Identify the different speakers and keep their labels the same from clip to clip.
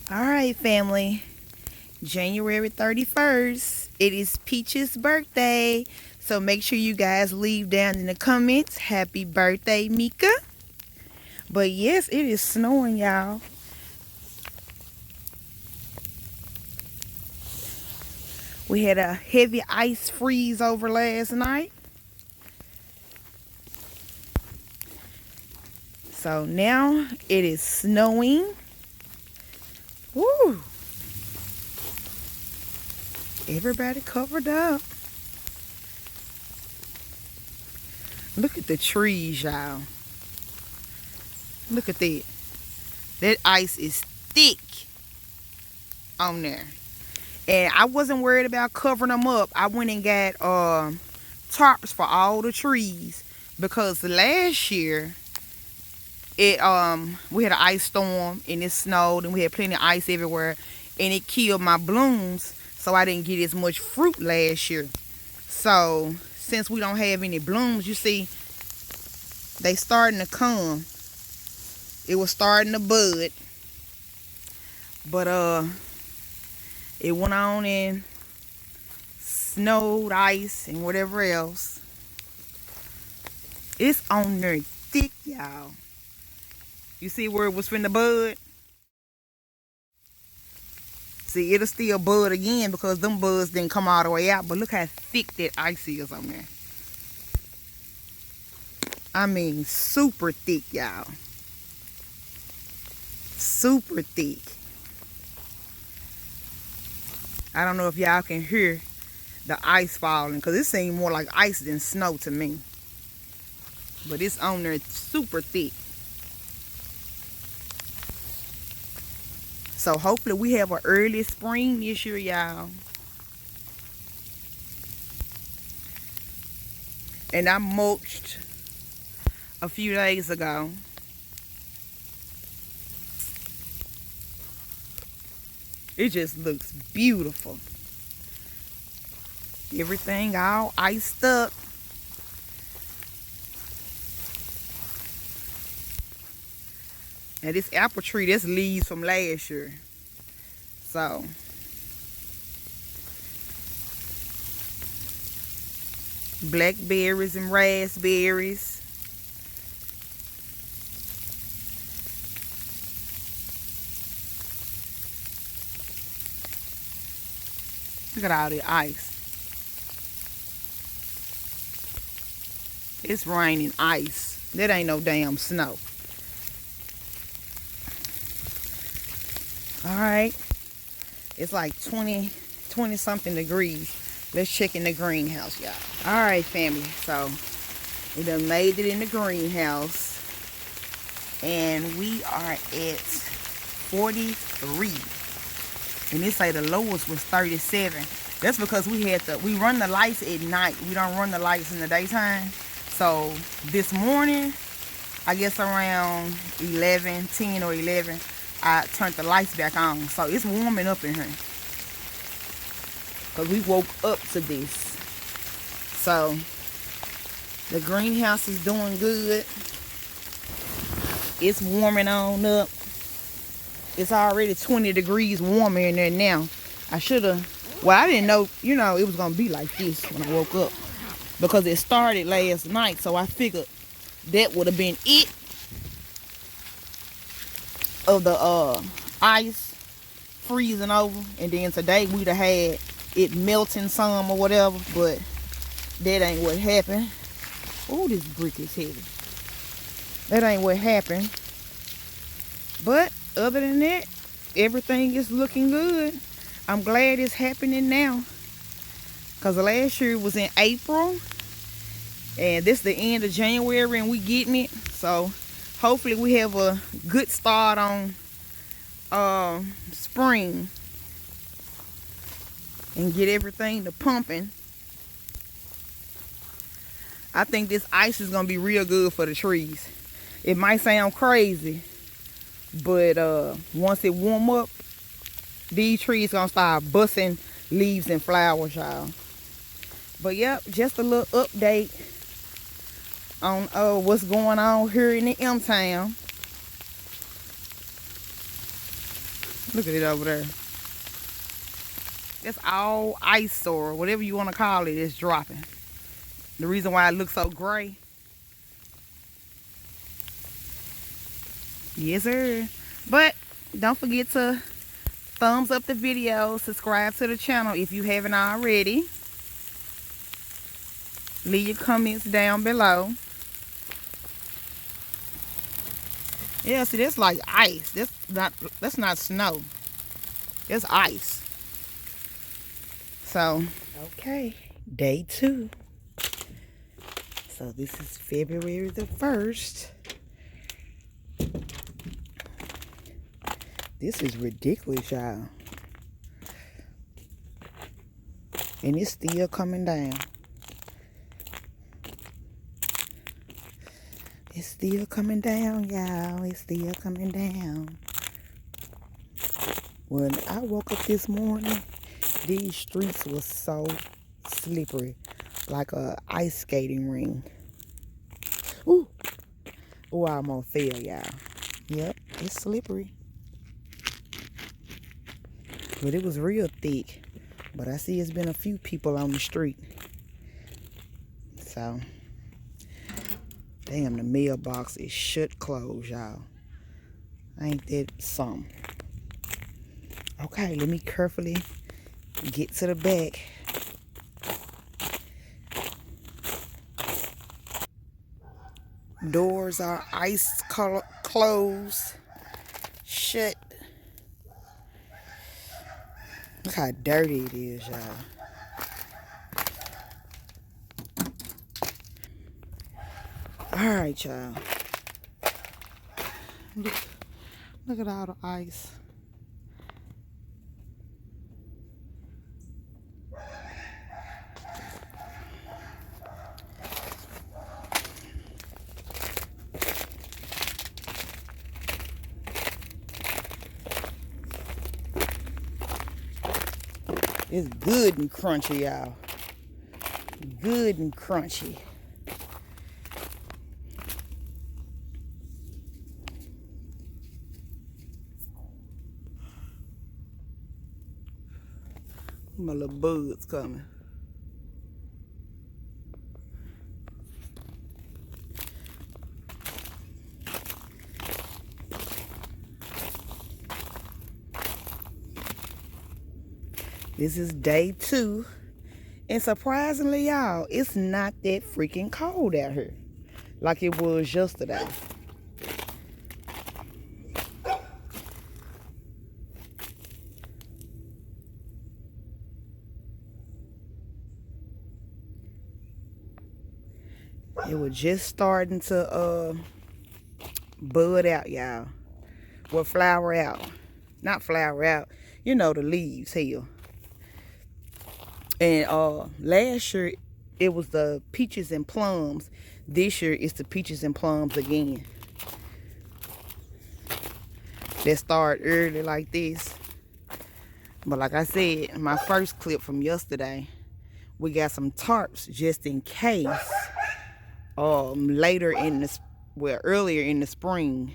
Speaker 1: All right, family. January 31st. It is Peach's birthday. So make sure you guys leave down in the comments. Happy birthday, Mika. But yes, it is snowing, y'all. We had a heavy ice freeze over last night. So now it is snowing. Woo! Everybody covered up. Look at the trees, y'all. Look at that. That ice is thick on there. And I wasn't worried about covering them up. I went and got tarps for all the trees. Because last year, we had an ice storm and it snowed and we had plenty of ice everywhere. And it killed my blooms. So I didn't get as much fruit last year. So since we don't have any blooms, you see, they starting to come. It was starting to bud. But it went on and snowed, ice, and whatever else. It's on there thick, y'all. You see where it was finna bud? See, it'll still bud again because them buds didn't come all the way out. But look how thick that ice is on there. I mean, super thick, y'all. Super thick. I don't know if y'all can hear the ice falling because it seemed more like ice than snow to me. But it's on there super thick. So hopefully we have an early spring this year, y'all. And I mulched a few days ago. It just looks beautiful. Everything all iced up. And this apple tree, that's leaves from last year. So blackberries and raspberries. Look at all the ice. It's raining ice. That ain't no damn snow. Alright. It's like 20 something degrees. Let's check in the greenhouse, y'all. Alright, family. So, we done made it in the greenhouse. And we are at 43. And they say the lowest was 37. That's because we run the lights at night. We don't run the lights in the daytime. So this morning, I guess around 10 or 11, I turned the lights back on. So it's warming up in here. Because we woke up to this. So the greenhouse is doing good. It's warming on up. It's already 20 degrees warmer in there now. I didn't know, it was going to be like this when I woke up. Because it started last night, so I figured that would have been it. Of the ice freezing over. And then today we'd have had it melting some or whatever. But that ain't what happened. Oh, this brick is heavy. That ain't what happened. But other than that, everything is looking good. I'm glad it's happening now. Because last year was in April. And this is the end of January and we getting it. So hopefully we have a good start on spring. And get everything to pumping. I think this ice is going to be real good for the trees. It might sound crazy. But once it warm up, these trees gonna start busting leaves and flowers, y'all. But yep, just a little update on what's going on here in the M-Town. Look at it over there. That's all ice or whatever you want to call it is dropping. The reason why it looks so gray. Yes, sir. But don't forget to thumbs up the video, subscribe to the channel if you haven't already. Leave your comments down below. Yeah, see, that's like ice. That's not snow. That's ice. So, okay, day 2. So this is February the 1st. This is ridiculous, y'all. And it's still coming down. It's still coming down, y'all. It's still coming down. When I woke up this morning, these streets were so slippery, like a ice skating ring. Ooh. Ooh, I almost fell, y'all. Yep, it's slippery. But it was real thick. But I see it's been a few people on the street. So, damn, the mailbox is shut closed, y'all. Ain't that something? Okay, let me carefully get to the back. Doors are ice closed. Shut. Look how dirty it is, y'all. Alright, y'all. Look at all the ice. It's good and crunchy, y'all. Good and crunchy. My little buds coming. This is day 2. And surprisingly, y'all, it's not that freaking cold out here like it was yesterday. It was just starting to bud out, y'all. Well, flower out. Not flower out. You know, the leaves here. And last year, it was the peaches and plums. This year, it's the peaches and plums again. They start early like this. But like I said, my first clip from yesterday, we got some tarps just in case. Later in the, well, earlier in the spring,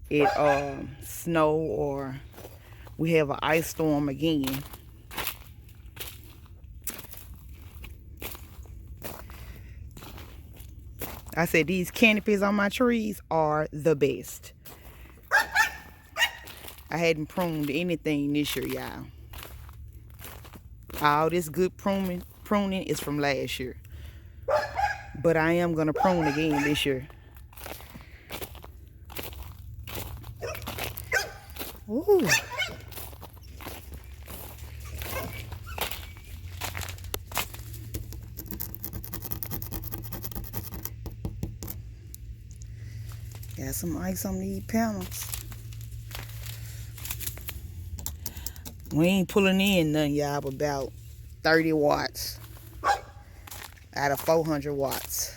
Speaker 1: it snow or we have an ice storm again. I said these canopies on my trees are the best. I hadn't pruned anything this year, y'all. All this good pruning is from last year. But I am going to prune again this year. Ooh. Got some ice on these panels. We ain't pulling in nothing, y'all, but about 30 watts out of 400 watts.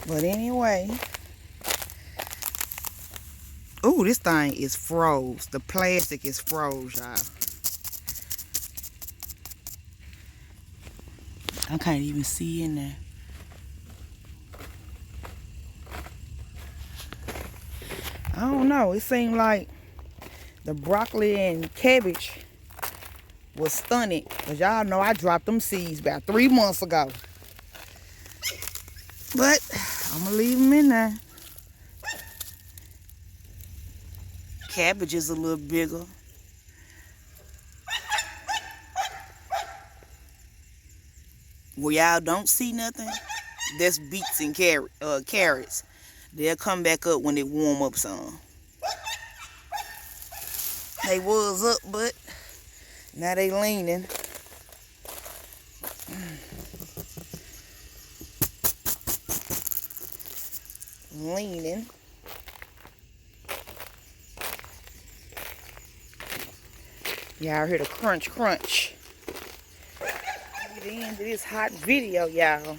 Speaker 1: But anyway, ooh, this thing is froze. The plastic is froze, y'all. I can't even see in there. I don't know. It seemed like the broccoli and cabbage was stunted. Because y'all know I dropped them seeds about 3 months ago. But I'm going to leave them in there. Cabbage is a little bigger. Where y'all don't see nothing, that's beets and carrots. They'll come back up when they warm up some. They was up, but now they leaning. Leaning. Y'all hear the crunch crunch. The end of this hot video, y'all.